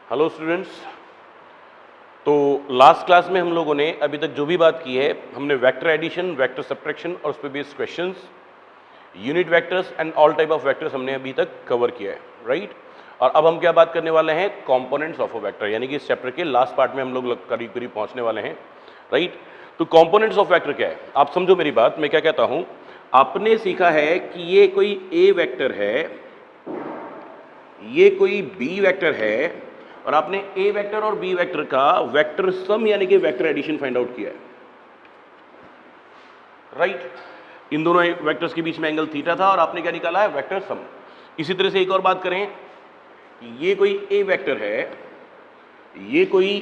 Hello students. तो last class में हम लोगों ने अभी तक जो भी बात की है, हमने वेक्टर एडिशन, वेक्टर सब्ट्रैक्शन और उस पर based questions, unit vectors and all type of vectors हमने अभी तक कवर किया है, राइट। और अब हम क्या बात करने वाले हैं, कंपोनेंट्स ऑफ अ वेक्टर, यानी कि इस चैप्टर के लास्ट पार्ट में हम लोग करीब करीब पहुंचने वाले हैं, राइट। तो कंपोनेंट्स ऑफ वेक्टर क्या है, आप समझो मेरी बात। मैं क्या कहता हूं, आपने सीखा है कि ये कोई ए वेक्टर है, ये कोई बी वेक्टर है, और आपने ए वेक्टर और बी वेक्टर का वेक्टर सम यानी कि वेक्टर एडिशन फाइंड आउट किया है, राइट। इन दोनों वेक्टर्स के बीच में एंगल थीटा था और आपने क्या निकाला है, वेक्टर सम। इसी तरह से एक और बात करें कि ये कोई ए वेक्टर है, ये कोई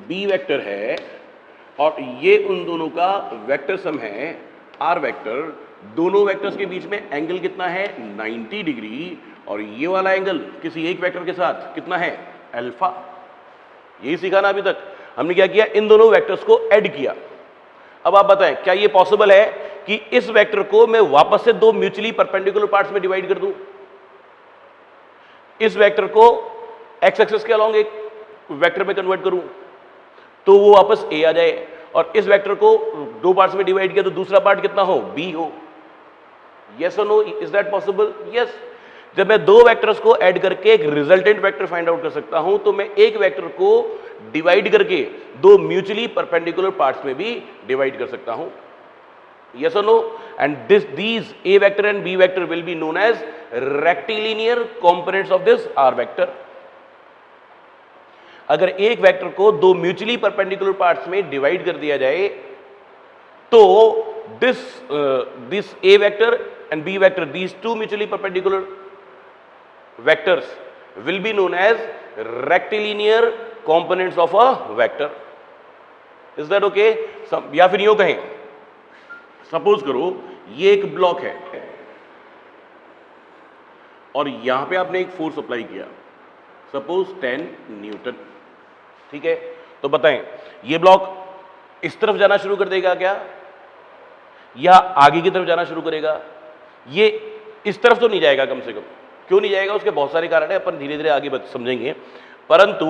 बी वेक्टर है, और ये उन दोनों का वेक्टर सम है आर वेक्टर। दोनों वेक्टर्स के बीच में एंगल कितना है, 90 डिग्री, और ये वाला एंगल किसी एक वेक्टर के साथ कितना है, अल्फा। यही सीखा ना अभी तक। हमने क्या किया, इन दोनों वेक्टर्स को ऐड किया। अब आप बताएं, क्या ये पॉसिबल है कि इस वेक्टर को मैं वापस से दो म्यूचुअली परपेंडिकुलर पार्ट्स में डिवाइड कर दूं? इस वेक्टर को एक्स एक्सिस के अलोंग एक वेक्टर में कन्वर्ट करूं तो वो वापस ए आ जाए, और इस वेक्टर को दो पार्ट्स में डिवाइड किया तो दूसरा पार्ट कितना हो, बी हो। यस और no, is that possible? Yes. जब मैं दो वेक्टर्स को ऐड करके एक रिजल्टेंट वेक्टर फाइंड आउट कर सकता हूं, तो मैं एक वेक्टर को डिवाइड करके दो म्यूचुअली परपेंडिकुलर पार्ट्स में भी डिवाइड कर सकता हूं। Yes or no? And these A vector and B vector will be known as rectilinear components of this R vector. अगर एक वेक्टर को दो म्यूचुअली परपेंडिकुलर पार्ट्स में डिवाइड कर दिया जाए तो this A vector and B vector, these two mutually perpendicular vectors will be known as rectilinear components of a vector. Is that okay? या फिर यूं कहें, सपोज करो ये एक ब्लॉक है और यहां पे आपने एक फोर्स अप्लाई किया, सपोज 10 न्यूटन, ठीक है। तो बताएं, ये ब्लॉक इस तरफ जाना शुरू कर देगा क्या, या आगे की तरफ जाना शुरू करेगा? ये इस तरफ तो नहीं जाएगा, कम से कम। क्यों नहीं जाएगा, उसके बहुत सारे कारण है, अपन धीरे धीरे आगे समझेंगे। परंतु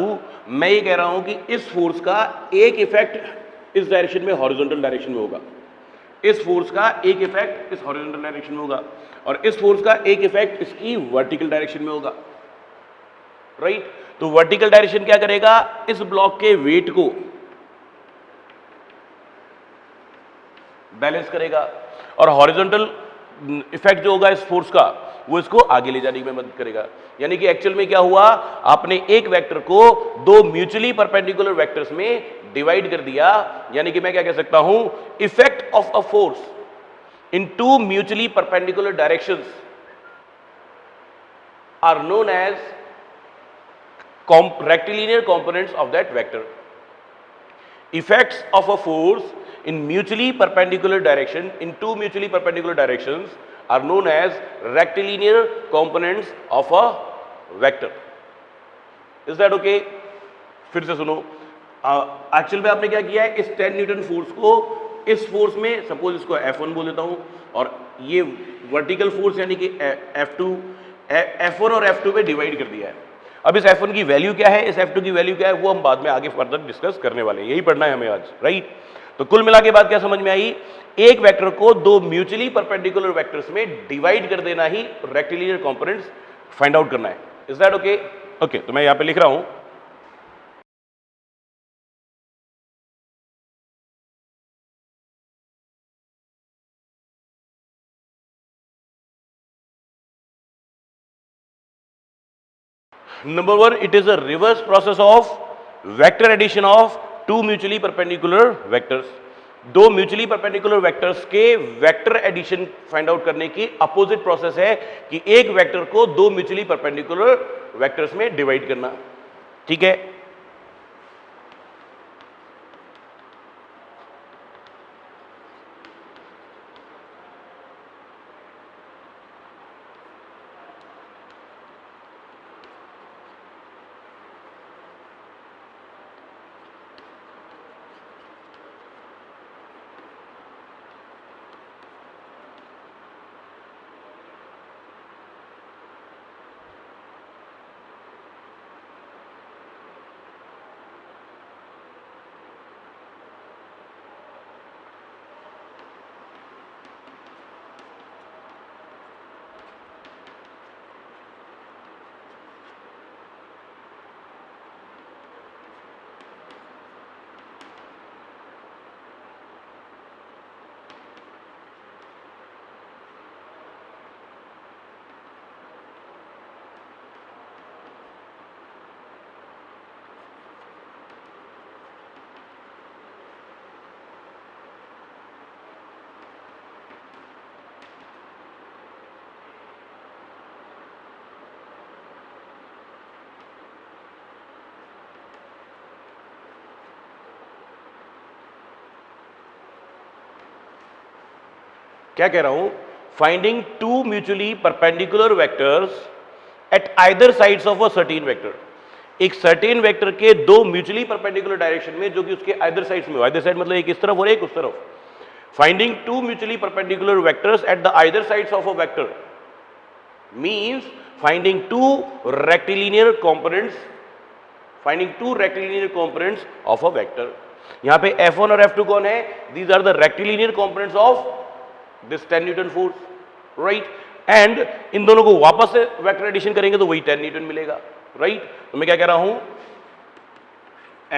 मैं ये कह रहा हूं कि इस फोर्स का एक इफेक्ट इस डायरेक्शन में, हॉरिजॉन्टल डायरेक्शन में होगा, इस फोर्स का एक इफेक्ट इस हॉरिजॉन्टल डायरेक्शन में होगा, और इस फोर्स का एक इफेक्ट इसकी वर्टिकल डायरेक्शन में होगा, राइट। तो वर्टिकल डायरेक्शन क्या करेगा, इस ब्लॉक के वेट को बैलेंस करेगा, और हॉरिजॉन्टल इफेक्ट जो होगा इस फोर्स का, वो इसको आगे ले जाने में मदद करेगा। यानी कि एक्चुअल में क्या हुआ, आपने एक वेक्टर को दो म्यूचुअली परपेंडिकुलर वेक्टर्स में डिवाइड कर दिया। यानी कि मैं क्या कह सकता हूं, effect of a force in two mutually perpendicular directions are known as rectilinear components of that vector. Effects of a force in mutually perpendicular direction, in two mutually perpendicular directions, are known as rectilinear components of a vector. Is that okay? फिर से सुनो, actual में आपने क्या किया है, इस 10 Newton force को इस फोर्स में, सपोज इसको F1 बोल देता हूं, और ये वर्टिकल फोर्स यानी कि F2, F1 और F2 में डिवाइड कर दिया है। अब इस F1 की वैल्यू क्या है, इस F2 की वैल्यू क्या है, वो हम बाद में आगे फर्दर डिस्कस करने वाले हैं। यही पढ़ना है हमें आज, राइट। तो कुल मिला के बात क्या समझ में आई, एक वेक्टर को दो म्यूचुअली परपेंडिकुलर वेक्टर्स में डिवाइड कर देना ही रेक्टिलिनियर कंपोनेंट्स फाइंड आउट करना है। Is that okay? ओके, तो मैं यहां पे लिख रहा हूं, Number 1, it is a reverse process of vector addition of two mutually perpendicular vectors. दो म्यूचुअली परपेंडिकुलर वेक्टर्स के वेक्टर एडिशन फाइंड आउट करने की अपोजिट प्रोसेस है कि एक वेक्टर को दो म्यूचुअली परपेंडिकुलर वेक्टर्स में डिवाइड करना, ठीक है। क्या कह रहा हूं, finding two mutually perpendicular vectors at either sides of a certain vector. एक सर्टेन वेक्टर के दो म्यूचुअली परपेंडिकुलर डायरेक्शन में जो कि उसके आइदर साइड्स में, आइदर साइड मतलब एक इस तरफ और एक उस तरफ। Finding two mutually perpendicular vectors at the either sides of a vector means finding two rectilinear components, finding two rectilinear components of a vector। यहां पे F1 और F2 कौन है? These are the rectilinear components of this 10 Newton force, right? and इन दोनों को वापस से vector addition करेंगे तो वही 10 न्यूटन मिलेगा, right? तो मैं क्या कह रहा हूं,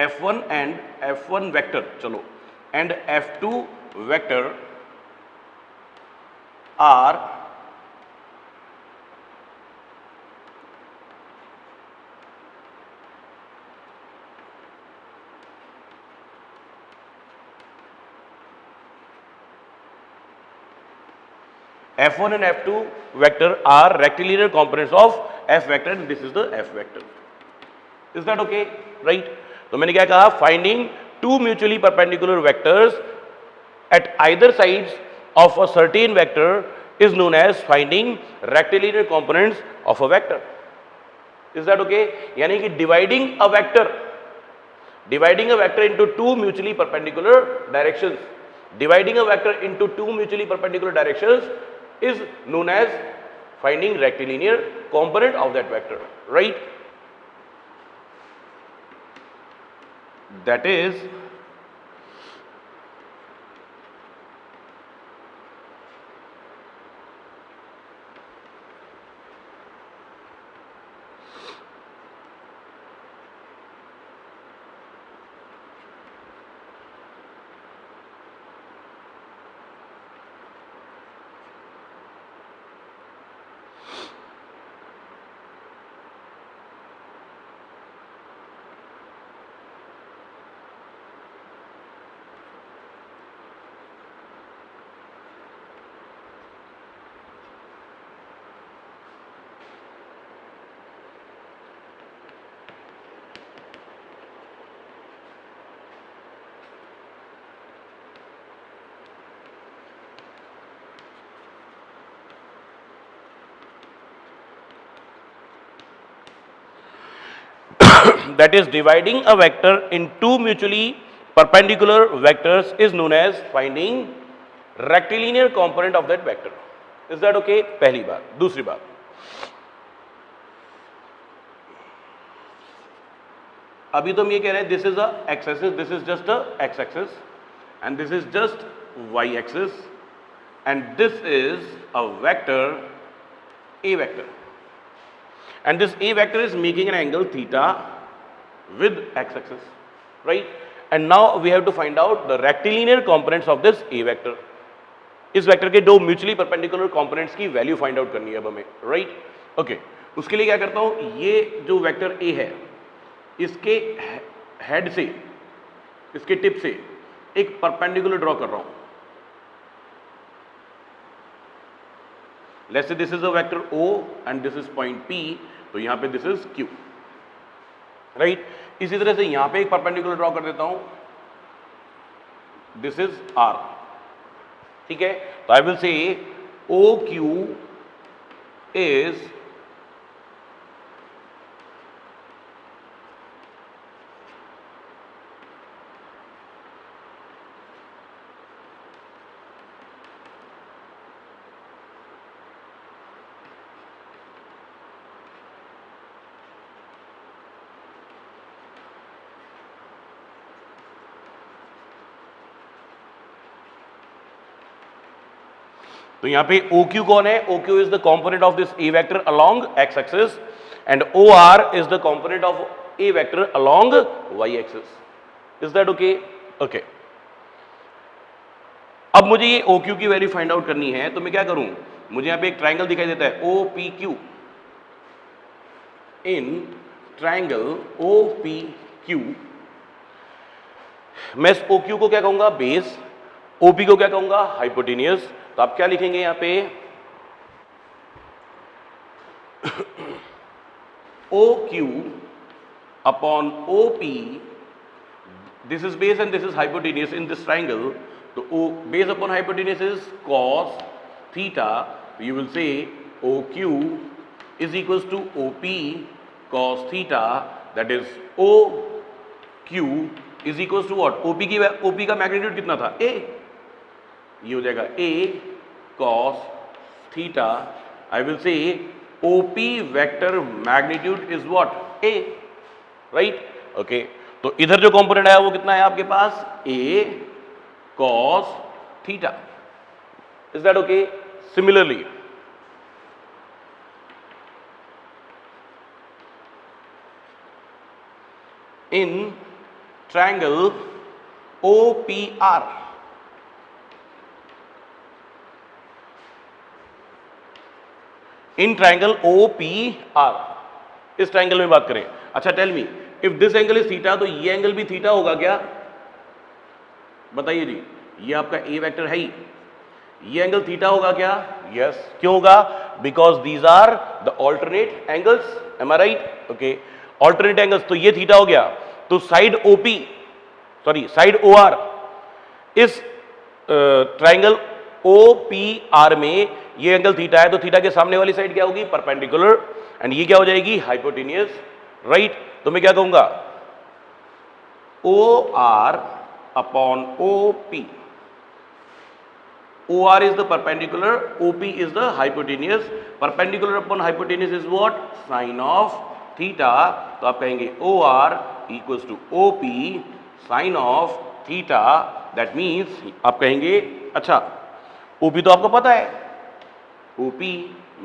F1 and F1 वेक्टर, चलो, and F2 vector are F1 and F2 vector are rectilinear components of F vector and this is the F vector. Is that okay? Right? तो मैंने क्या कहा, finding two mutually perpendicular vectors at either sides of a certain vector is known as finding rectilinear components of a vector. Is that okay? यानी कि dividing a vector into two mutually perpendicular directions, dividing a vector into two mutually perpendicular directions is known as finding rectilinear component of that vector, right? That is that is dividing a vector in two mutually perpendicular vectors is known as finding rectilinear component of that vector. Is that okay? पहली बात। दूसरी बात, अभी तो हम ये कह रहे हैं this is a X axis, this is just a X axis and this is just Y axis and this is a vector A vector and this A vector is making an angle theta with x-axis, right? And now we have to find out the rectilinear components of this A vector. इस vector के दो mutually perpendicular components की value find out करनी है अब हमें, right? Okay, उसके लिए क्या करता हूं, ये जो वेक्टर A है इसके हेड से, इसके टिप से एक परपेंडिकुलर ड्रॉ कर रहा हूं। Let's say this is a vector O and this is point P, तो यहां पे this is Q, right? इसी तरह से यहां पे एक परपेंडिकुलर ड्रॉ कर देता हूं, this is R, ठीक है? तो I will say OQ is तो यहां पे OQ कौन है? OQ is the component of this A vector along x axis and OR is the component of A vector along y axis. Is that okay? Okay. अब मुझे ये OQ की value find out करनी है, तो मैं क्या करूं, मुझे यहां पे एक ट्राइंगल दिखाई देता है OPQ, इन ट्राइंगल OPQ मैं इस OQ को क्या कहूंगा? बेस। OP को क्या कहूंगा? हाइपोटेनियस। तो आप क्या लिखेंगे यहां पे? OQ upon OP, this is base and this is hypotenuse in this triangle, तो O base upon hypotenuse is cos theta. You will say OQ is equals to OP cos theta, that is OQ is equals to what? OP का magnitude कितना था? A. ये हो जाएगा A cos theta. I will say OP vector magnitude is what? A. Right? Okay. तो इधर जो component आया वो कितना है आपके पास? A cos theta. Is that okay? Similarly, in triangle OPR, in triangle OPR, इस ट्रायंगल में बात करें. अच्छा, tell me, if this angle is theta तो ये एंगल भी थीटा होगा क्या? बताइए जी. ये आपका ए वेक्टर है ही, ये एंगल थीटा होगा क्या? यस. क्यों होगा? Because these are the alternate angles. Am I right? Okay, alternate angles. तो ये थीटा हो गया. तो side OP, sorry side O R, इस ट्राइंगल OPR में ये एंगल थीटा है, तो थीटा के सामने वाली साइड क्या होगी? परपेंडिकुलर. एंड ये क्या हो जाएगी? हाइपोटेनियस. राइट? तो मैं क्या कहूंगा? OR upon OP. OR is the perpendicular, OP is the hypotenuse. Perpendicular upon hypotenuse is what? Sin of theta. तो आप कहेंगे OR equals to OP sin of theta. That means आप कहेंगे, अच्छा OP तो आपको पता है, OP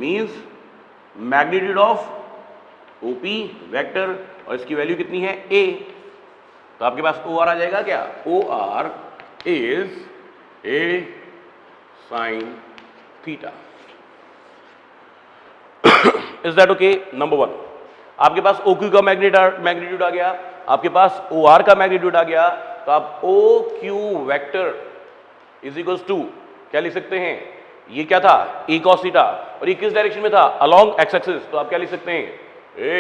means magnitude of OP vector, और इसकी वैल्यू कितनी है? A. तो आपके पास OR आ जाएगा क्या? OR is A sin theta. Is that okay? Number one. आपके पास OQ का मैग्नीट्यूड आ गया, आपके पास OR का मैग्नीट्यूड आ गया, तो आप OQ vector is equals to क्या लिख सकते हैं? ये क्या था? A cos थीटा, और ये किस डायरेक्शन में था? Along x axis. तो आप क्या लिख सकते हैं? A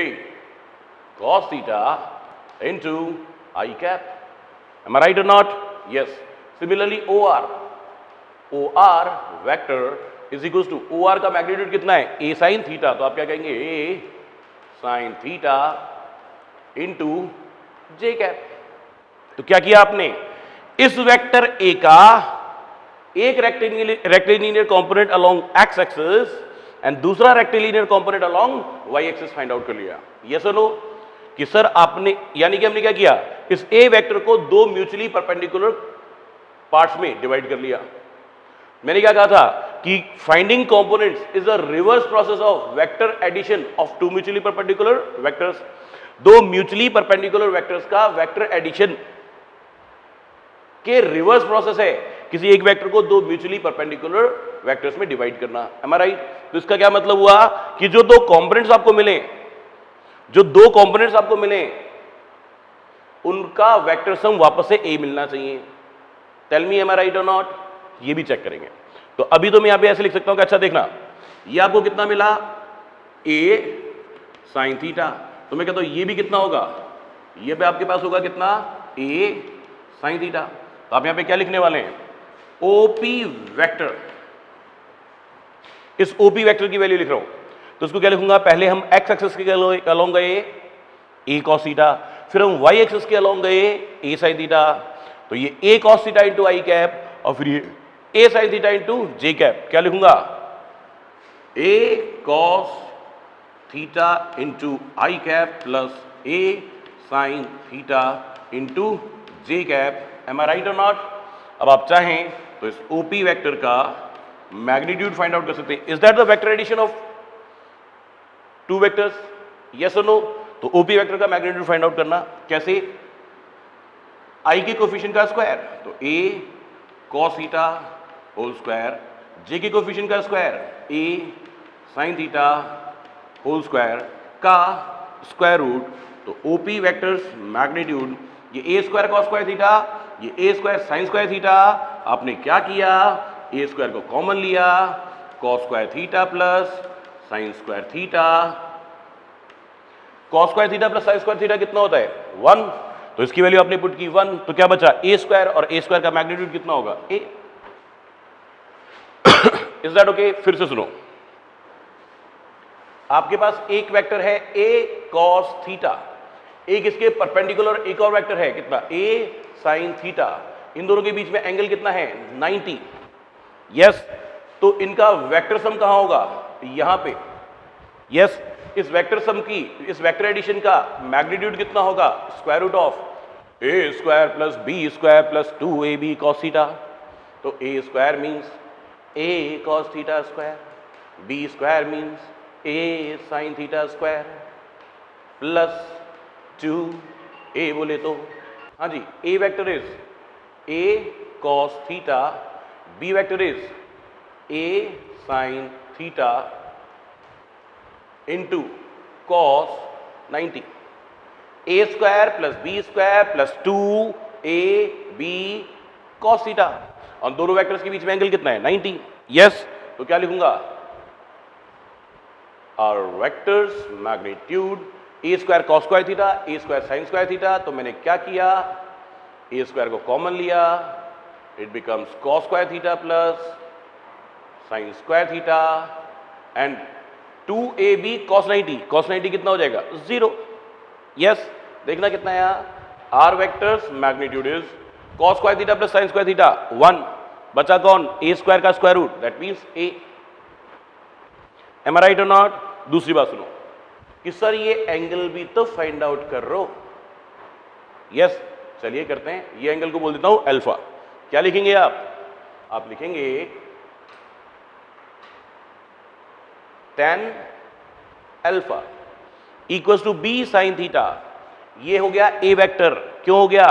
cos theta into I cap. Am I right or not? Yes. Similarly, OR vector is equals to, OR का मैग्नीट्यूड कितना है? A sin theta. तो आप क्या कहेंगे? A sin theta into J cap. तो क्या किया आपने? इस वेक्टर A का एक rectilinear component along x axis and दूसरा rectilinear component along y axis find out कर लिया. यस और नो? कि सर आपने, यानी कि हमने क्या किया? इस A वेक्टर को दो म्यूचुअली परपेंडिकुलर पार्ट्स में डिवाइड कर लिया. मैंने क्या कहा था कि finding components is a reverse process of vector addition of two mutually perpendicular vectors. दो म्यूचुअली परपेंडिकुलर वेक्टर्स का वेक्टर एडिशन के रिवर्स प्रोसेस है किसी एक वेक्टर को दो म्यूचुअली परपेंडिकुलर वेक्टर्स में डिवाइड करना. Am I right? तो इसका क्या मतलब हुआ कि जो दो कंपोनेंट्स आपको मिले, उनका वेक्टर सम वापस से A मिलना चाहिए. Tell me, am I right और नॉट? ये भी चेक करेंगे. तो अभी तो मैं यहां पे ऐसे लिख सकता हूं कि अच्छा देखना, ये आपको कितना मिला? A sin theta. तो मैं कहता हूं ये भी कितना होगा? ये पे आपके पास होगा कितना? A sin theta. तो आप यहां पे क्या लिखने वाले हैं? OP vector. इस OP वेक्टर की वैल्यू लिख रहा हूं, तो इसको क्या लिखूंगा? पहले हम x एक्सिस के अलोंग गए A cos थीटा, फिर हम y एक्सिस के अलोंग गए A sin थीटा. तो ये A cos theta into I cap, और फिर ये A sin theta into J cap. क्या लिखूंगा? A cos theta into I cap plus A sin theta into J cap. Am I right और not? अब आप चाहें तो इस OP वेक्टर का मैग्नीट्यूड फाइंड आउट कर सकते हैं. Is that the vector addition of two vectors? Yes और नो? तो OP वेक्टर का मैग्नीट्यूड फाइंड आउट करना कैसे? I के कोफिशिएंट का स्क्वायर, तो A cos theta whole square, J के कोफिशिएंट का square A sin theta whole square का स्क्वायर रूट. तो OP वेक्टर्स मैग्नीट्यूड, ये A square cos square theta, ये A square sin square theta. आपने क्या किया? A स्क्वायर को कॉमन लिया, cos square theta plus sin square theta. cos square theta plus sin square theta कितना होता है? 1. तो तो इसकी वैल्यू आपने पुट की 1, तो क्या बचा a स्क्वायर, और a स्क्वायर का मैग्नीट्यूड कितना होगा a। Is that okay? फिर से सुनो, आपके पास एक वेक्टर है a cos थीटा, एक इसके परपेंडिकुलर एक और वेक्टर है कितना a sin थीटा, इन दोनों के बीच में एंगल कितना है 90। यस, तो इनका वेक्टर सम कहां होगा यहां पे। यस, इस वेक्टर सम की, इस वेक्टर एडिशन का मैग्नीट्यूड कितना होगा square root of a square plus b square plus 2ab cos theta. तो a square means a cos theta square, b square means a sin theta square plus 2a बोले तो, हाँ जी, a vector is a cos theta, b vector is a sin theta into cos 90, a square plus b square plus 2ab cos theta, और दोनों vectors के बीच में angle कितना है 90। यस, तो क्या लिखूंगा R vector's magnitude a square cos square theta, a square sin square theta, तो मैंने क्या किया a स्क्वायर को कॉमन लिया, it becomes cos square theta plus sin square theta and 2ab cos 90, cos 90 कितना हो जाएगा 0। यस, देखना कितना है R vector's magnitude is cos square theta plus sin square theta 1, बचा कौन a स्क्वायर का square root, that means a। Am I right और नॉट? दूसरी बात सुनो कि सर ये एंगल भी तो फाइंड आउट कर रो। यस, चलिए करते हैं, ये एंगल को बोल देता हूं अल्फा। क्या लिखेंगे आप लिखेंगे tan alpha equals to b sin theta. ये हो गया a वेक्टर, क्यों हो गया?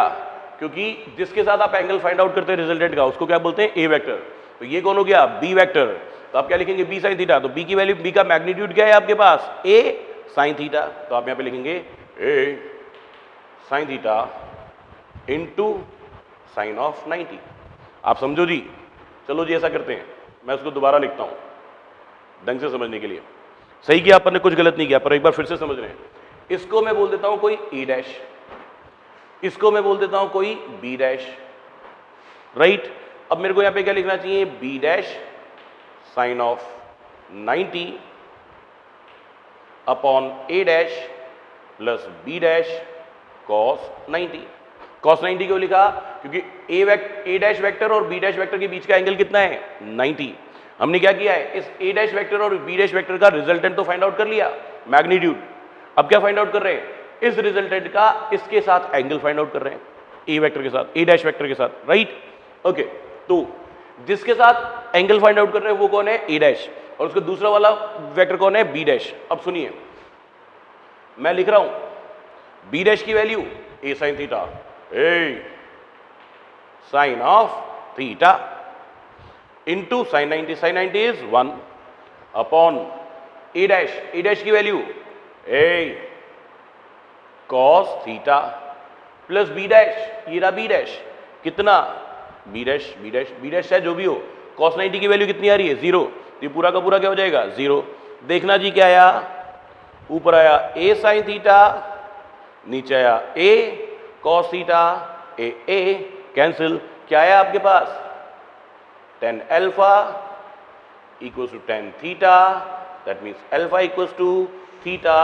क्योंकि जिसके साथ आप एंगल फाइंड आउट करते हैं रिजल्टेंट का, उसको क्या बोलते हैं a वेक्टर। तो ये कौन हो गया b वेक्टर, तो आप क्या लिखेंगे b sin थीटा, तो b की वैल्यू, b का मैग्नीट्यूड क्या है आपके पास a sin थीटा, तो आप यहां पे लिखेंगे a sin theta into sine of 90। आप समझो जी? चलो जी ऐसा करते हैं, मैं उसको दोबारा लिखता हूं ढंग से समझने के लिए। सही किया अपन ने, कुछ गलत नहीं किया, पर एक बार फिर से समझ रहे हैं। इसको मैं बोल देता हूं कोई e डैश, इसको मैं बोल देता हूं कोई b डैश, राइट। अब मेरे को यहां पे क्या लिखना चाहिए b dash sign of 90 upon a dash plus b dash cos 90। cos 90 क्यों लिखा? क्योंकि a डैश वेक्टर और b डैश वेक्टर के बीच का एंगल कितना है 90। हमने क्या किया है, इस a डैश वेक्टर और b डैश वेक्टर का रिजल्टेंट तो फाइंड आउट कर लिया, मैग्नीट्यूड। अब क्या फाइंड आउट कर रहे हैं, इस रिजल्टेंट का इसके साथ एंगल फाइंड आउट कर रहे हैं, a वेक्टर के साथ, a डैश वेक्टर के साथ, राइट। ओके, तो जिसके साथ एंगल फाइंड आउट कर रहे हैं वो कौन है a डैश, और उसका दूसरा वाला वेक्टर कौन है b डैश। अब सुनिए, मैं लिख रहा हूं b डैश की value a sin theta, a sin of theta into sin 90, sin 90 is 1 upon a dash की value a cos theta plus b dash, ये रहा b डैश, कितना b डैश है जो भी हो, cos 90 की वैल्यू कितनी आ रही है 0, तो ये पूरा का पूरा क्या हो जाएगा 0। देखना जी क्या आया, ऊपर आया a sin थीटा, नीचे आया a cos theta, a cancel, क्या आया आपके पास tan alpha equals to tan theta, that means alpha equals to theta.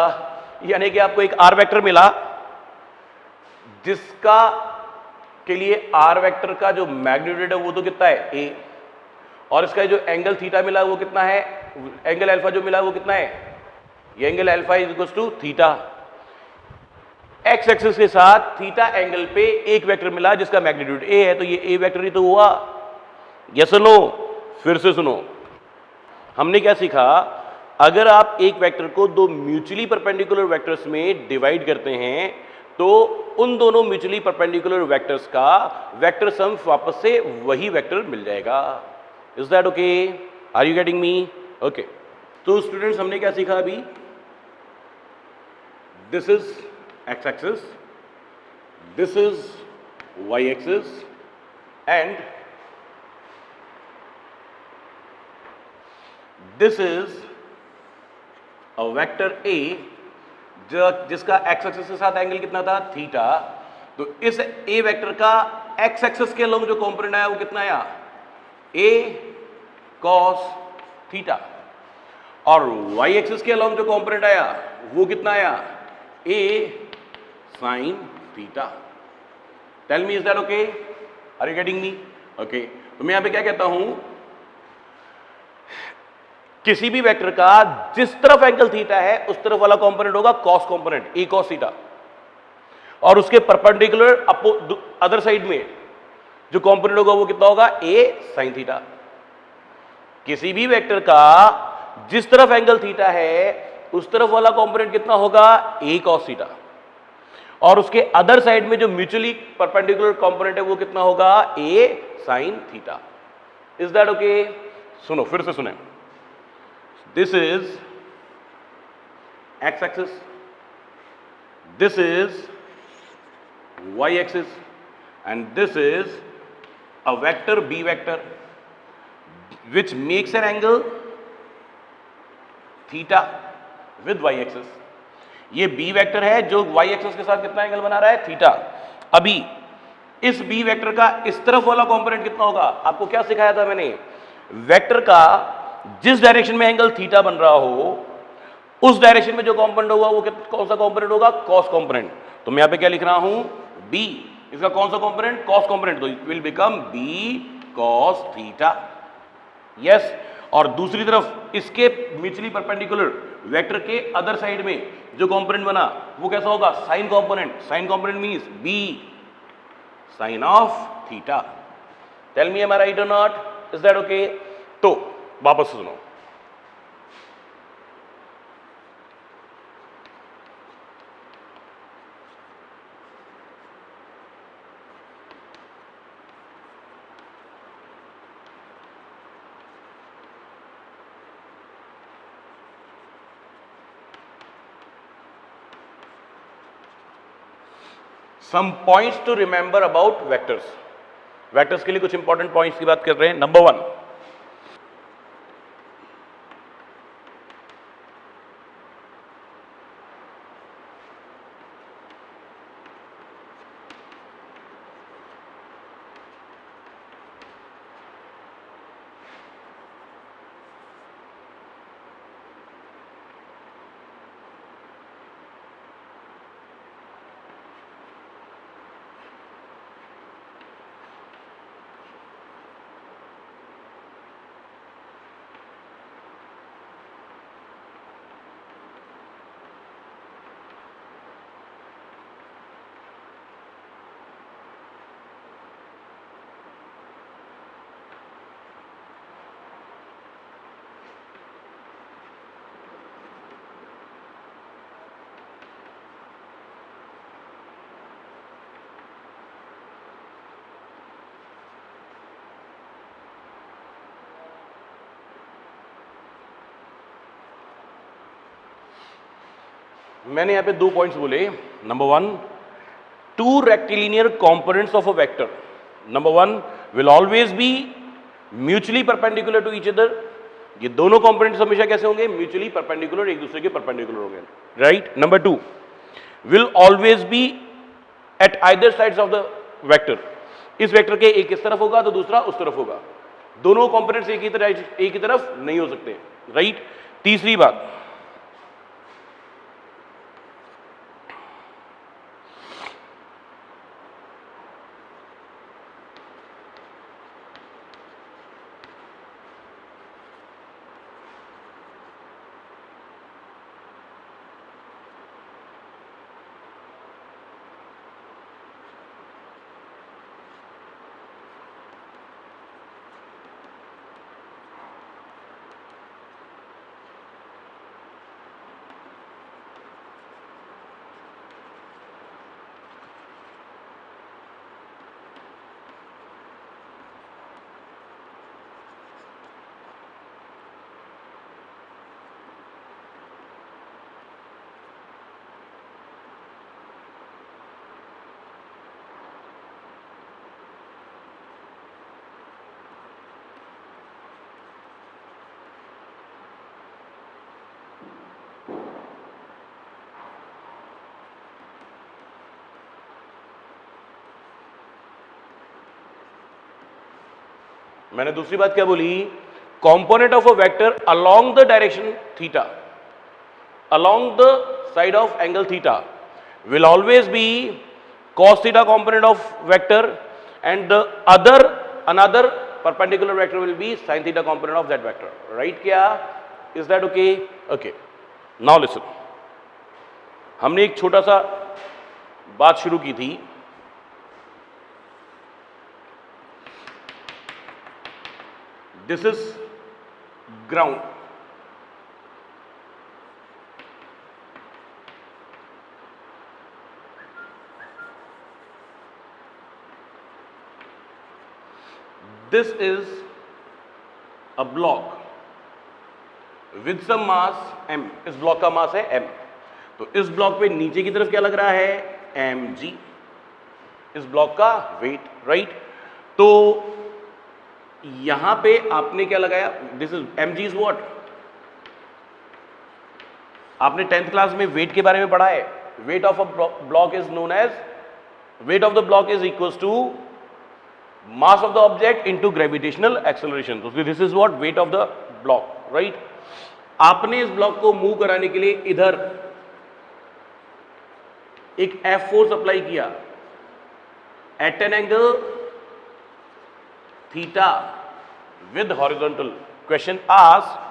यानी कि आपको एक आर वेक्टर मिला जिसका के लिए आर वेक्टर का जो मैग्नीट्यूड है वो तो कितना है a, और इसका जो एंगल थीटा मिला वो कितना है, एंगल अल्फा जो मिला वो कितना है, ये angle alpha is equals to theta. X axis के साथ थीटा एंगल पे एक वेक्टर मिला जिसका मैग्नीट्यूड a है, तो ये a वेक्टर ही तो हुआ। यस और नो? फिर से सुनो, हमने क्या सीखा, अगर आप एक वेक्टर को दो म्यूचुअली परपेंडिकुलर वेक्टर्स में डिवाइड करते हैं तो उन दोनों म्यूचुअली परपेंडिकुलर वेक्टर्स का वेक्टर सम वापस से वही वेक्टर मिल जाएगा। Is that okay? Are you getting me? Okay, तो स्टूडेंट्स हमने क्या सीखा अभी, this is x axis, this is y axis and this is a vector a जिसका x axis के साथ एंगल कितना था थीटा, तो इस ए वेक्टर का एक्स एक्सिस के अलोंग जो कंपोनेंट आया वो कितना आया, ए कॉस थीटा, और वाई एक्सिस के अलोंग जो कंपोनेंट आया वो कितना आया, A sine theta. Tell me is that okay, are you getting me? Okay, तो मैं यहां पे क्या कहता हूं, किसी भी वेक्टर का जिस तरफ एंगल थीटा है उस तरफ वाला कंपोनेंट होगा कॉस कंपोनेंट, ए कॉस थीटा, और उसके परपेंडिकुलर अदर साइड में जो कंपोनेंट होगा वो कितना होगा, ए साइन थीटा। किसी भी वेक्टर का जिस तरफ एंगल थीटा है उस तरफ वाला कंपोनेंट कितना होगा, ए कॉस थीटा, और उसके अदर साइड में जो म्यूचुअली परपेंडिकुलर कंपोनेंट है वो कितना होगा, A sine theta. Is that okay? सुनो फिर से सुने, this is x axis, this is y axis, and this is a vector B vector which makes an angle theta with y axis। ये b vector है जो y axis के साथ कितना एंगल बना रहा है, थीटा। अभी इस b वेक्टर का इस तरफ वाला कंपोनेंट कितना होगा, आपको क्या सिखाया था मैंने, वेक्टर का जिस डायरेक्शन में एंगल थीटा बन रहा हो उस डायरेक्शन में जो कंपोनेंट होगा वो कौन सा कंपोनेंट होगा, कॉस कंपोनेंट। तो मैं यहां पे क्या लिख रहा हूं, b, इसका कौन सा कंपोनेंट, कॉस कंपोनेंट, तो it will become b cos theta. Yes, और दूसरी तरफ इसके म्यूचुअली परपेंडिकुलर वेक्टर के अदर साइड में जो कंपोनेंट बना वो कैसा होगा, sine component. Sine component means B sine of theta. Tell me am I right और नॉट, इज दैट ओके? तो वापस सुनो, some points to remember about vectors. Vectors के लिए कुछ इंपॉर्टेंट पॉइंट्स की बात कर रहे हैं। नंबर 1, मैंने यहां पे 2 पॉइंट्स बोले। Number 1, 2 rectilinear components of a vector, number 1 will always be mutually perpendicular to each other. ये दोनों कंपोनेंट्स हमेशा कैसे होंगे, म्यूचुअली परपेंडिकुलर, एक दूसरे के परपेंडिकुलर होंगे, right. Number 2, will always be at either sides of the vector. इस वेक्टर के एक इस तरफ होगा तो दूसरा उस तरफ होगा, दोनों कंपोनेंट्स एक ही तरफ नहीं हो सकते, राइट। तीसरी बात, मैंने दूसरी बात क्या बोली, component of a vector along the direction theta, along the side of angle theta will always be cos theta component of vector and the another perpendicular vector will be sin theta component of that vector, right? क्या, is that okay? Okay, now listen, हमने एक छोटा सा बात शुरू की थी, this is ground, this is a block with some mass m, इस ब्लॉक का मास है m, तो इस ब्लॉक पे नीचे की तरफ क्या लग रहा है, mg, इस ब्लॉक का वेट, राइट? तो यहां पे आपने क्या लगाया, this is mg is what, आपने 10th क्लास में वेट के बारे में पढ़ा है, weight of a block is known as, weight of the block is equals to mass of the object into gravitational acceleration, तो this is what weight of the block, right? आपने इस block को move कराने के लिए इधर एक F force apply किया at an angle theta with horizontal, question asked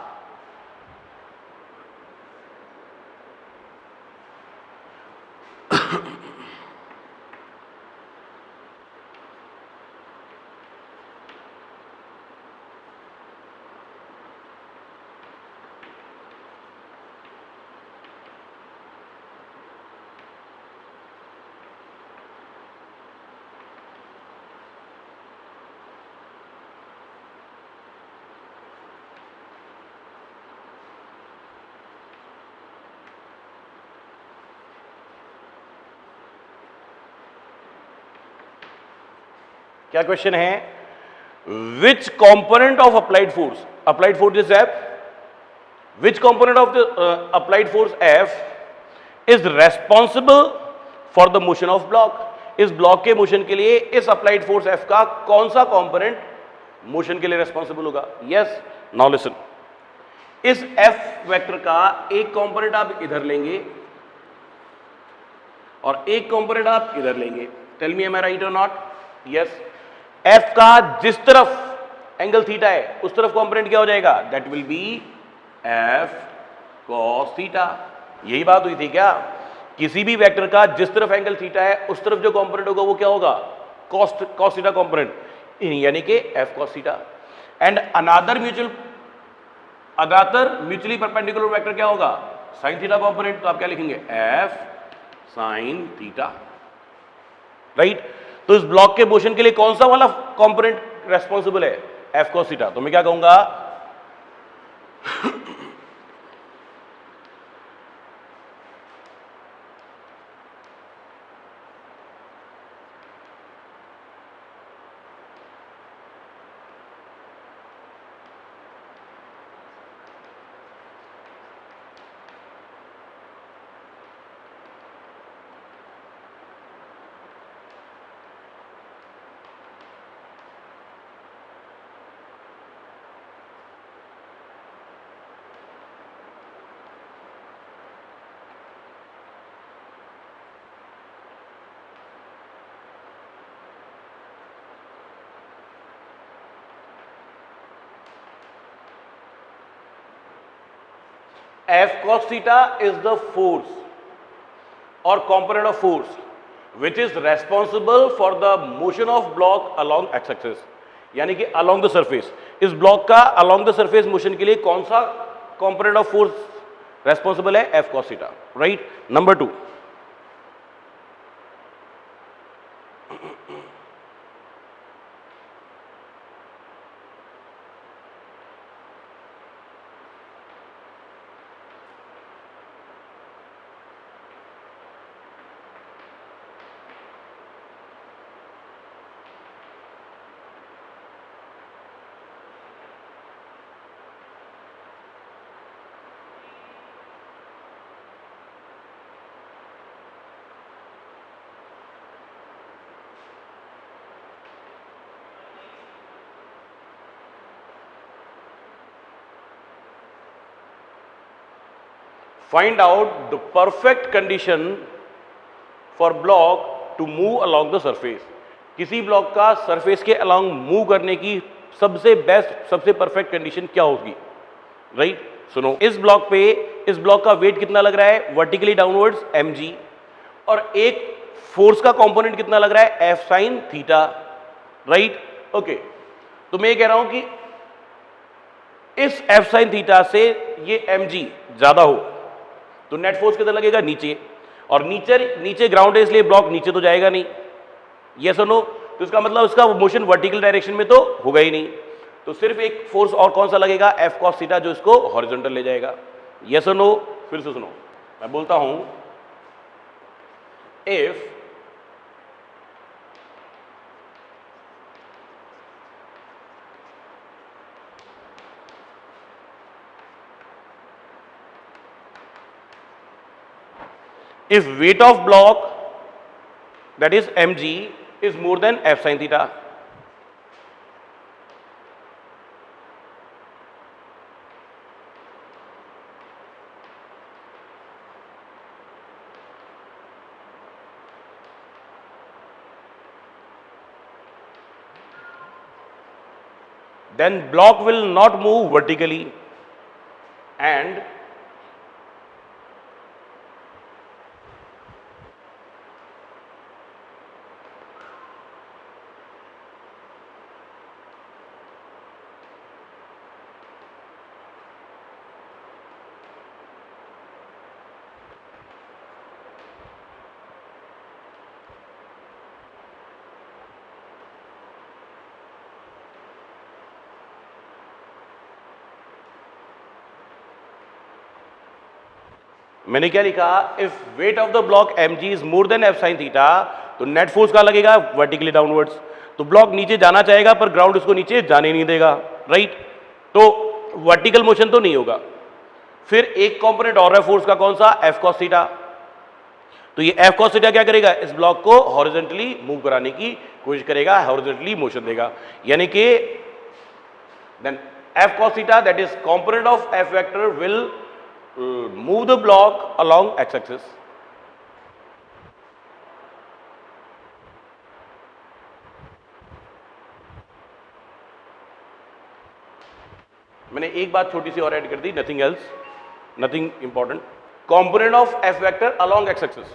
क्या क्वेश्चन है, विच component of applied force is F, which component of the applied force F is responsible for the motion of block, इस block के motion के लिए इस applied force F का कौन सा कंपोनेंट मोशन के लिए रेस्पॉन्सिबल होगा? यस, नाउ लिसन, इस एफ वेक्टर का एक कंपोनेंट आप इधर लेंगे और एक कंपोनेंट आप इधर लेंगे, tell me am I right और नॉट? यस, एफ का जिस तरफ एंगल थीटा है उस तरफ कंपोनेंट क्या हो जाएगा, that will be F cos theta, यही बात हुई थी क्या, किसी भी वेक्टर का जिस तरफ एंगल थीटा है उस तरफ जो कंपोनेंट होगा वो क्या होगा, कॉस थीटा कंपोनेंट, यानी कि F cos theta, and another mutually perpendicular vector क्या होगा, साइन थीटा कंपोनेंट, तो आप क्या लिखेंगे, एफ साइन थीटा, राइट? तो इस ब्लॉक के मोशन के लिए कौन सा वाला कंपोनेंट रेस्पॉन्सिबल है, एफ कॉस थीटा, तो मैं क्या कहूंगा, F cos theta is the force or component of force which is responsible for the motion of block along x axis, यानी कि along the surface, इस ब्लॉक का along the surface motion के लिए कौन सा component of force responsible है, F cos theta, right? Number 2, find out the perfect condition for block to move along the surface. किसी ब्लॉक का सरफेस के अलोंग मूव करने की सबसे बेस्ट, सबसे परफेक्ट कंडीशन क्या होगी? राइट, सुनो, इस ब्लॉक पे, इस ब्लॉक का वेट कितना लग रहा है वर्टिकली डाउनवर्ड्स mg, और एक फोर्स का कंपोनेंट कितना लग रहा है F sin theta. Right, okay, तो मैं ये कह रहा हूं कि इस F sin थीटा से ये mg ज्यादा हो तो नेट फोर्स कितना लगेगा? नीचे, और नीचे ग्राउंड है इसलिए ब्लॉक नीचे तो जाएगा नहीं, यस और नो। तो इसका मतलब इसका मोशन वर्टिकल डायरेक्शन में तो होगा ही नहीं, तो सिर्फ एक फोर्स और कौन सा लगेगा? F cos थीटा, जो इसको हॉरिजॉन्टल ले जाएगा, यस और नो। फिर से सुनो, मैं बोलता हूं, if weight of block, that is mg, is more than F sin theta, then block will not move vertically and मैंने क्या लिखा? If wait of the block mg is more than F sin theta, तो net force का लगेगा vertically downwards. तो block नीचे जाना चाहेगा पर ग्राउंड उसको नीचे जाने नहीं देगा, राइट, तो वर्टिकल मोशन तो नहीं होगा। फिर एक कंपोनेंट और है फोर्स का, कौन सा? F cos theta. तो ये F cos थीटा क्या करेगा? इस ब्लॉक को हॉरिजॉन्टली मूव कराने की कोशिश करेगा, हॉरिजॉन्टली मोशन देगा, यानी कि then F cos theta, that is component of F vector, will move the block along x-axis. मैंने एक बात छोटी सी और ऐड कर दी, nothing else, nothing important. Component of F vector along x axis,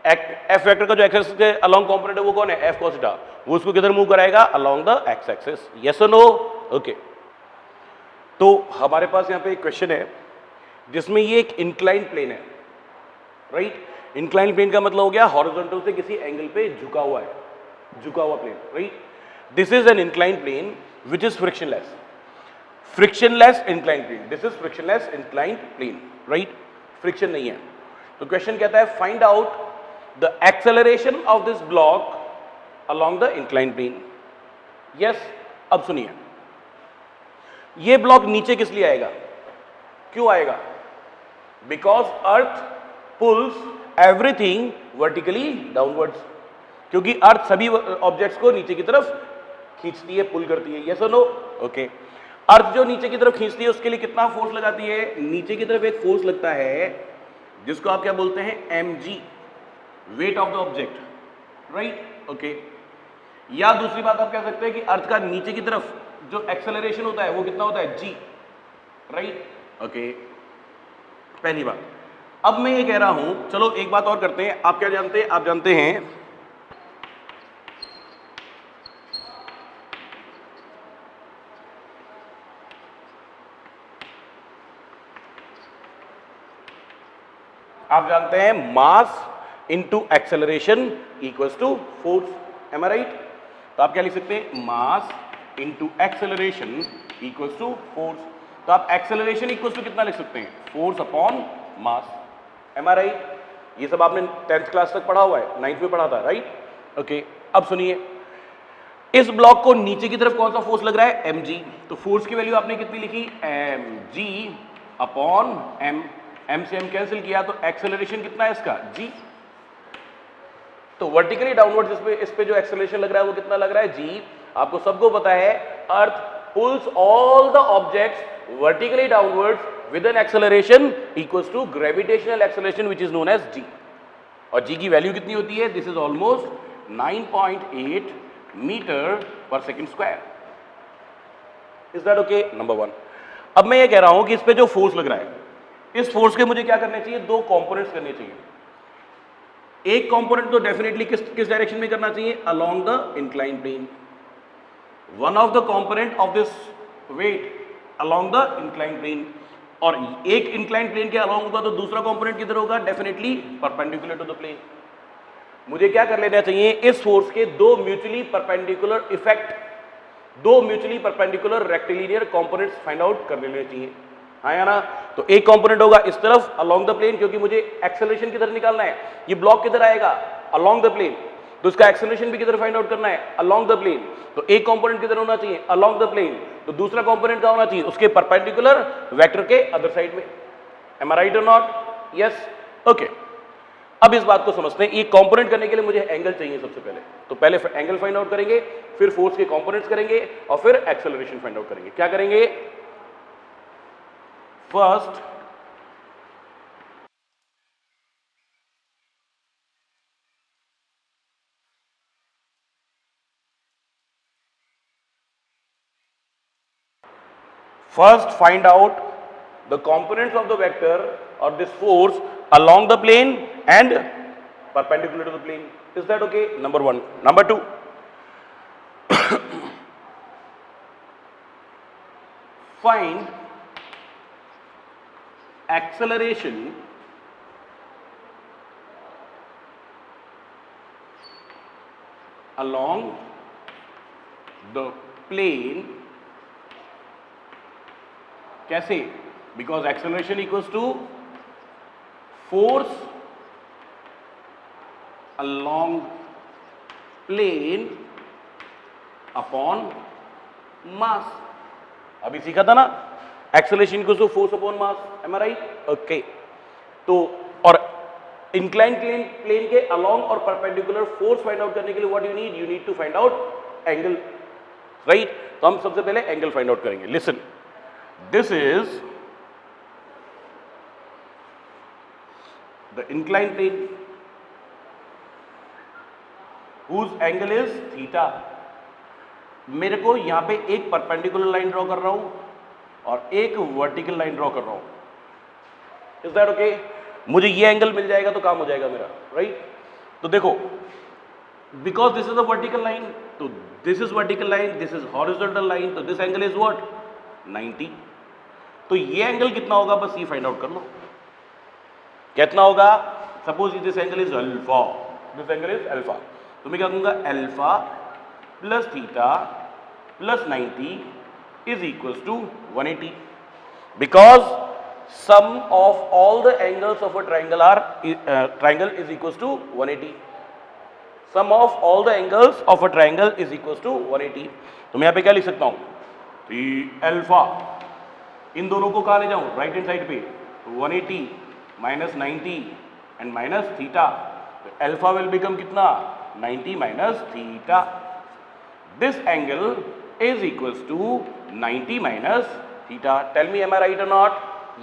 F vector का जो एक्स एक्सिस के अलोंग कंपोनेंट है वो कौन है? एफ cos थीटा, वो उसको किधर मूव कराएगा? Along the x axis, yes और नो? ओके, तो हमारे पास यहां पे एक क्वेश्चन है जिसमें ये एक इंक्लाइंड प्लेन है, राइट। इंक्लाइंड प्लेन का मतलब हो गया हॉरिजॉन्टल से किसी एंगल पे झुका हुआ है, झुका हुआ plane, right. This is an inclined plane which is frictionless, frictionless inclined plane, this is frictionless inclined plane, right, friction नहीं है। तो क्वेश्चन कहता है find out the acceleration of this block along the inclined plane. Yes, अब सुनिए, ये block नीचे किस लिए आएगा? क्यों आएगा? Because earth pulls everything vertically downwards, क्योंकि अर्थ सभी ऑब्जेक्ट्स को नीचे की तरफ खींचती है, पुल करती है, यस और नो? ओके, अर्थ जो नीचे की तरफ खींचती है उसके लिए कितना फोर्स लगाती है? नीचे की तरफ एक फोर्स लगता है जिसको आप क्या बोलते हैं? mg, wait of the object, right, okay. या दूसरी बात आप कह सकते हैं कि अर्थ का नीचे की तरफ जो एक्सेलरेशन होता है वो कितना होता है? g, राइट, ओके, पहली बात। अब मैं ये कह रहा हूं, चलो एक बात और करते हैं। आप क्या जानते हैं? आप जानते हैं mass into acceleration equals to force, am I right? तो आप क्या लिख सकते हैं? Mass into acceleration equals to force. तो आप एक्सेलरेशन इक्वल्स टू कितना लिख सकते हैं? Force upon mass, am I right? ये सब आपने 10th क्लास तक पढ़ा हुआ है, 9th में पढ़ा था, राइट, ओके। अब सुनिए, इस ब्लॉक को नीचे की तरफ कौन सा फोर्स लग रहा है? mg। तो फोर्स की वैल्यू आपने कितनी लिखी? mg अपॉन m, m से m कैंसिल किया तो एक्सेलरेशन कितना है इसका? g। तो वर्टिकली डाउनवर्ड इस पे जो एक्सेलरेशन लग रहा है वो कितना लग रहा है? g। आपको सबको पता है अर्थ pulls all the objects vertically downwards with an acceleration equals to gravitational acceleration which is known as g. और g की वैल्यू कितनी होती है? दिस इज ऑलमोस्ट 9.8 मीटर पर second square. Is that okay? Number one. अब मैं ये कह रहा हूं कि इस पे जो फोर्स लग रहा है, इस फोर्स के मुझे क्या करने चाहिए? दो कंपोनेंट्स करने चाहिए. एक कंपोनेंट तो डेफिनेटली किस डायरेक्शन में करना चाहिए? Along the incline plane. One of the component of this weight along the incline plane. और एक इंक्लाइन प्लेन के अलोंग होगा तो दूसरा कंपोनेंट किधर होगा? Definitely perpendicular to the plane. मुझे क्या कर लेना चाहिए? इस फोर्स के दो म्यूचुअली परपेंडिकुलर इफेक्ट, दो mutually perpendicular rectilinear components find out कर लेने चाहिए. हाँ या ना? तो एक कंपोनेंट होगा इस तरफ अलोंग द प्लेन, क्योंकि मुझे एक्सेलरेशन किधर निकालना है. ये ब्लॉक किधर आएगा? Along the plane. तो इसका एक्सेलरेशन भी किधर फाइंड आउट करना है? Along the plane. तो एक कंपोनेंट किधर होना चाहिए? Along the plane. तो दूसरा कंपोनेंट क्या होना चाहिए? उसके परपेंडिकुलर वेक्टर के अदर साइड में. एम आई राइट और नॉट? यस. ओके. अब इस बात को समझते हैं. ये कंपोनेंट करने के लिए मुझे एंगल चाहिए सबसे पहले. तो पहले एंगल फाइंड आउट करेंगे, फिर फोर्स के कंपोनेंट्स करेंगे और फिर एक्सेलरेशन फाइंड आउट करेंगे. क्या करेंगे? First find out the components of the vector or this force along the plane and perpendicular to the plane. Is that okay? Number one. Number two, find acceleration along the plane. कैसे? Because acceleration equals to force along plane upon mass. अभी सीखा था ना? Acceleration equals to force upon mass. Am I right? Okay. तो और incline plane के along और perpendicular force find out करने के लिए what you need? You need to find out angle. Right? तो हम सबसे पहले एंगल फाइंड आउट करेंगे. Listen, this is the inclined plane whose angle is theta. मेरे को यहां पे एक परपेंडिकुलर लाइन ड्रॉ कर रहा हूं और एक वर्टिकल लाइन ड्रॉ कर रहा हूं. Is that okay? मुझे ये एंगल मिल जाएगा तो काम हो जाएगा मेरा. राइट? तो देखो, because this is a vertical line, तो this is vertical line, this is horizontal line, तो दिस एंगल इज व्हाट? 90. तो ये एंगल कितना होगा? बस ये फाइंड आउट कर लो. कितना होगा? Suppose this angle is alpha, this angle is alpha, तो मैं क्या कहूंगा? Alpha plus theta plus 90 is equals to 180. Because sum of all the angles of a triangle is equals to 180. Sum of all the angles of a triangle is equals to 180. तो मैं यहां पे क्या लिख सकता हूं? अल्फा, इन दोनों को कहा ले जाऊं? राइट हैंड साइड पे. 180 minus 90 and minus theta. Alpha will become कितना? 90 minus theta. This angle is equals to 90 minus theta. Tell me, am I right और नॉट?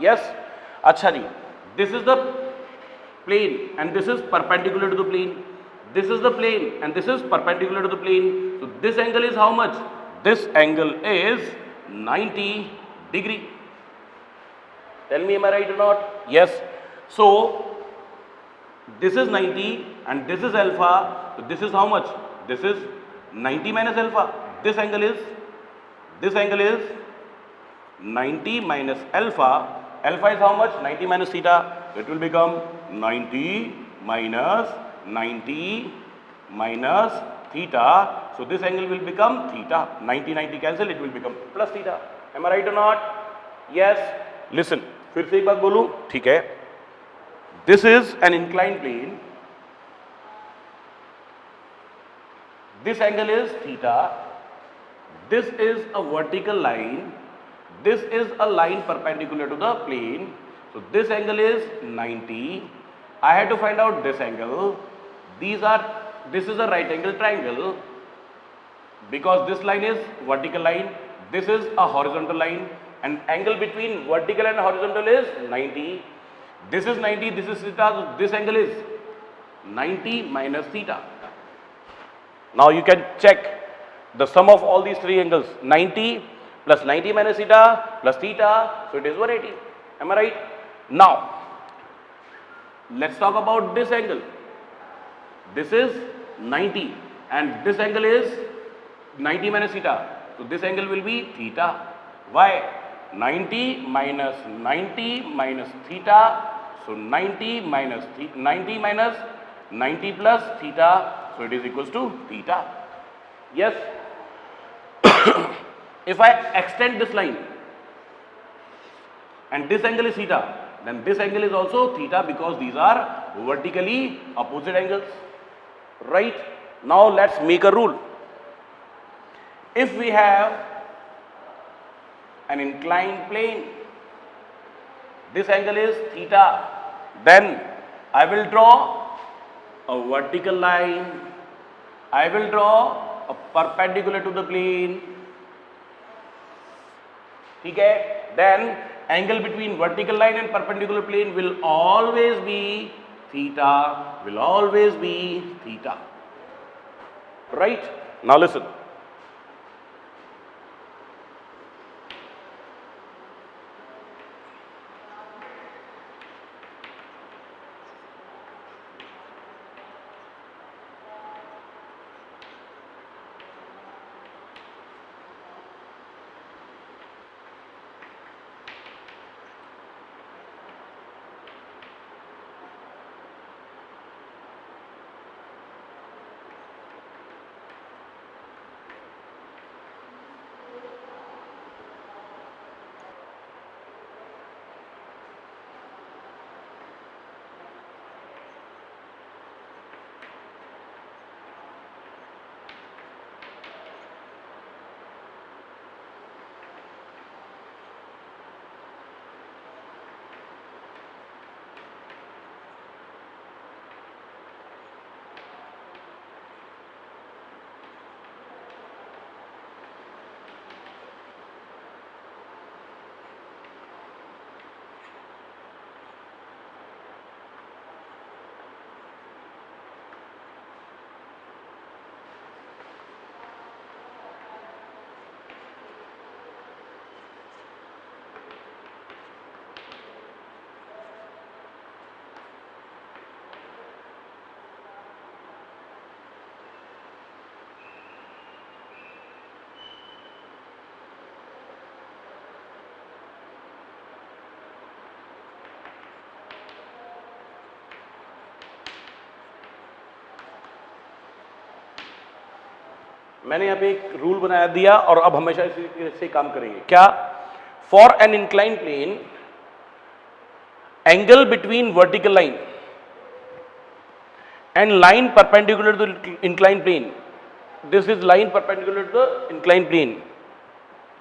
यस. अच्छा जी, this is the plane and this is perpendicular to the plane. This is the plane and this is perpendicular to the plane. So this angle is how much? This angle is 90 degree. Tell me, am I right or not? Yes. So this is 90 and this is alpha. So this is how much? This is 90 minus alpha. This angle is 90 minus alpha. Alpha is how much? 90 minus theta. It will become 90 minus 90 minus theta. So this angle will become theta. 90 cancel, it will become plus theta. Am I right or not? Yes. Listen, फिर से एक बात बोलूं, ठीक है? This is an inclined plane. This angle is theta. This is a vertical line. This is a line perpendicular to the plane. So this angle is 90. I had to find out this angle. This is a right angle triangle because this line is vertical line, this is a horizontal line. and angle between vertical and horizontal is 90. This is 90, this is theta, so this angle is 90 minus theta. Now you can check the sum of all these three angles, 90 plus 90 minus theta plus theta, so it is 180. Am I right? Now, let's talk about this angle. This is 90 and this angle is 90 minus theta. So this angle will be theta. Why? 90 minus 90 minus theta. So 90 minus 90 plus theta. So it is equals to theta. Yes. If I extend this line and this angle is theta, then this angle is also theta because these are vertically opposite angles. Right? Now let's make a rule. If we have an inclined plane, this angle is theta, then I will draw a vertical line, I will draw a perpendicular to the plane. Okay? Then angle between vertical line and perpendicular plane will always be theta, will always be theta. Right? Now listen. मैंने यहाँ पे एक rule बना दिया और अब हमेशा इसी से काम करेंगे. क्या? For an incline plane, angle between vertical line and line perpendicular to the inclined plane, this is line perpendicular to the inclined plane,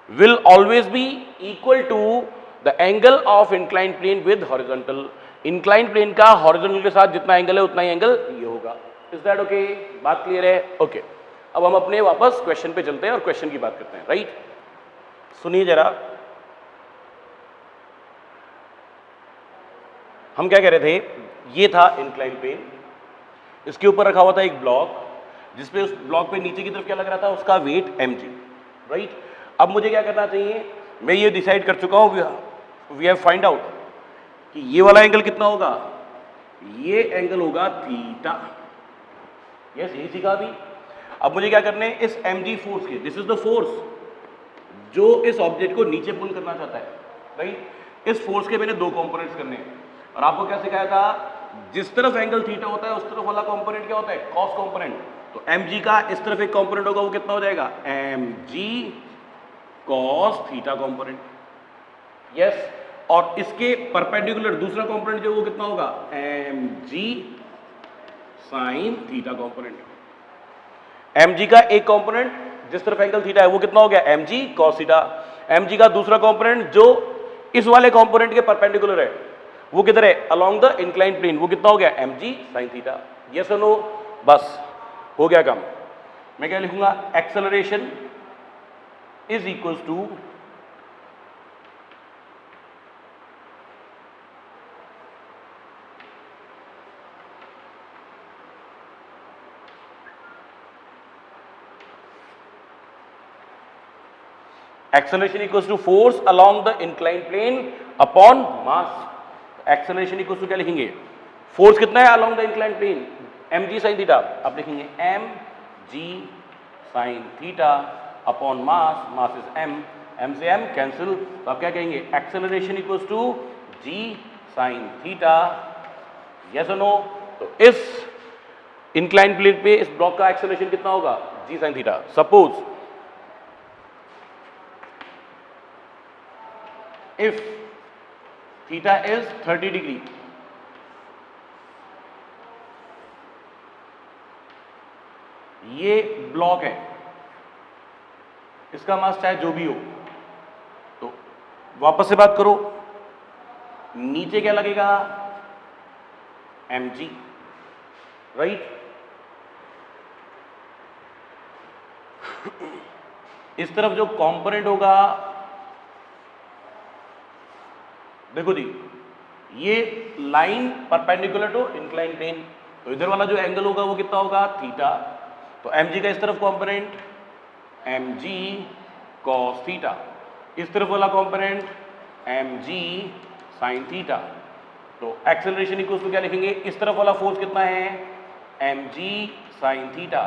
will always be equal to the angle of inclined plane with horizontal. inclined plane का horizontal के साथ जितना angle है उतना ही angle ये होगा. Is that okay? बात clear है? ओके. अब हम अपने वापस क्वेश्चन पे चलते हैं और क्वेश्चन की बात करते हैं. राइट? सुनिए जरा, हम क्या कह रहे थे. ये था इंक्लाइन प्लेन, इसके ऊपर रखा हुआ था एक ब्लॉक, जिसपे उस ब्लॉक पे नीचे की तरफ क्या लग रहा था, उसका वेट mg. राइट? अब मुझे क्या करना चाहिए, मैं ये डिसाइड कर चुका हूं, वी हैव फाइंड आउट कि ये वाला एंगल कितना होगा, ये एंगल होगा थीटा. यस, यही सीखा अभी. अब मुझे क्या करने, इस mg फोर्स के, दिस इज द फोर्स जो इस ऑब्जेक्ट को नीचे पुल करना चाहता है. राइट? इस फोर्स के मैंने दो कंपोनेंट्स करने हैं और आपको क्या सिखाया था, जिस तरफ एंगल थीटा होता है उस तरफ वाला कंपोनेंट क्या होता है, कॉस कंपोनेंट. तो mg का इस तरफ एक कंपोनेंट होगा, वो कितना हो जाएगा, mg cos theta component. Yes, और इसके परपेंडिकुलर दूसरा कंपोनेंट जो वो कितना होगा, mg sin theta component. mg का एक कंपोनेंट जिस तरफ एंगल थीटा है वो कितना हो गया, mg cos थीटा. mg का दूसरा कंपोनेंट जो इस वाले कंपोनेंट के परपेंडिकुलर है वो किधर है, अलोंग द इंक्लाइन प्लेन, वो कितना हो गया, mg sin थीटा. यस और नो? बस हो गया काम. मैं क्या लिखूंगा, acceleration is equals to acceleration equals to force along the incline plane upon mass. Acceleration equals to क्या लिखेंगे, फोर्स कितना है along the incline plane, m g sine theta, आप लिखेंगे m g sine theta upon mass, mass is m से m cancel, तो आप क्या कहेंगे acceleration equals to g sine theta, yes और नो। तो इस इंक्लाइन प्लेन पे इस ब्लॉक का एक्सेलरेशन कितना होगा, g sine theta. Suppose if theta is 30 degree, ये ब्लॉक है, इसका मास चाहे जो भी हो, तो वापस से बात करो, नीचे क्या लगेगा mg, राइट। इस तरफ जो कंपोनेंट होगा, देखो जी, ये line perpendicular to incline plane, तो इधर वाला जो एंगल होगा वो कितना होगा, थीटा। तो mg का इस तरफ कंपोनेंट mg cos थीटा, इस तरफ वाला कंपोनेंट mg sin थीटा। तो एक्सेलरेशन इक्वल्स टू क्या लिखेंगे, इस तरफ वाला फोर्स कितना है mg sin theta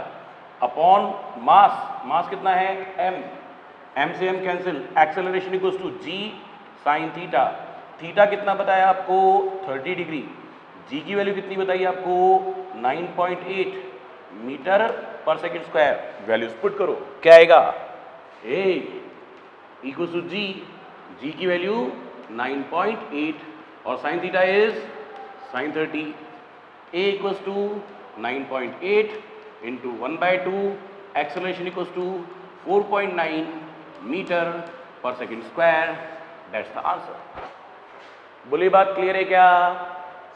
upon mass, mass कितना है m से m cancel, acceleration equals to g sin theta, theta कितना बताया आपको 30 डिग्री, जी की वैल्यू कितनी बताई आपको 9.8 metre per second square, values put करो, क्या आएगा ए इक्वल टू जी, जी की वैल्यू 9.8 और sine theta is sine 30, A equals to 9.8 into 1/2, acceleration equals to 4.9 metre per second square, that's the answer. बोलिए बात क्लियर है क्या,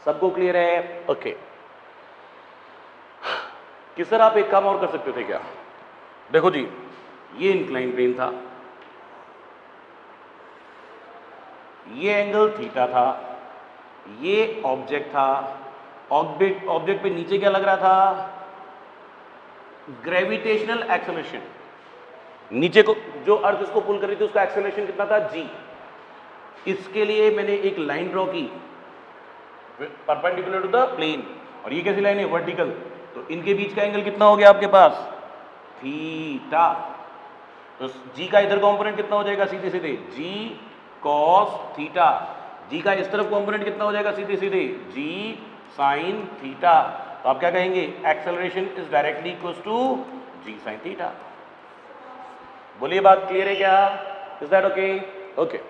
सबको क्लियर है, ओके। कि सर आप एक काम और कर सकते थे क्या, देखो जी, ये इंक्लाइन प्लेन था, ये एंगल थीटा था, ये ऑब्जेक्ट था, ऑब्जेक्ट पे नीचे क्या लग रहा था, ग्रेविटेशनल एक्सेलरेशन, नीचे को जो अर्थ इसको पुल कर रही थी उसका एक्सेलरेशन कितना था जी। इसके लिए मैंने एक लाइन ड्रॉ की परपेंडिकुलर टू द प्लेन, और ये कैसी लाइन है, वर्टिकल, तो इनके बीच का एंगल कितना हो गया आपके पास, थीटा। तो जी का इधर कंपोनेंट कितना हो जाएगा, सीधे सीधे जी कॉस थीटा, जी का इस तरफ कंपोनेंट कितना हो जाएगा, सीधे सीधे जी साइन थीटा। तो आप क्या कहेंगे, acceleration is directly equals to g sine theta. बोलिए बात क्लियर है क्या, इज दैट ओके, ओके।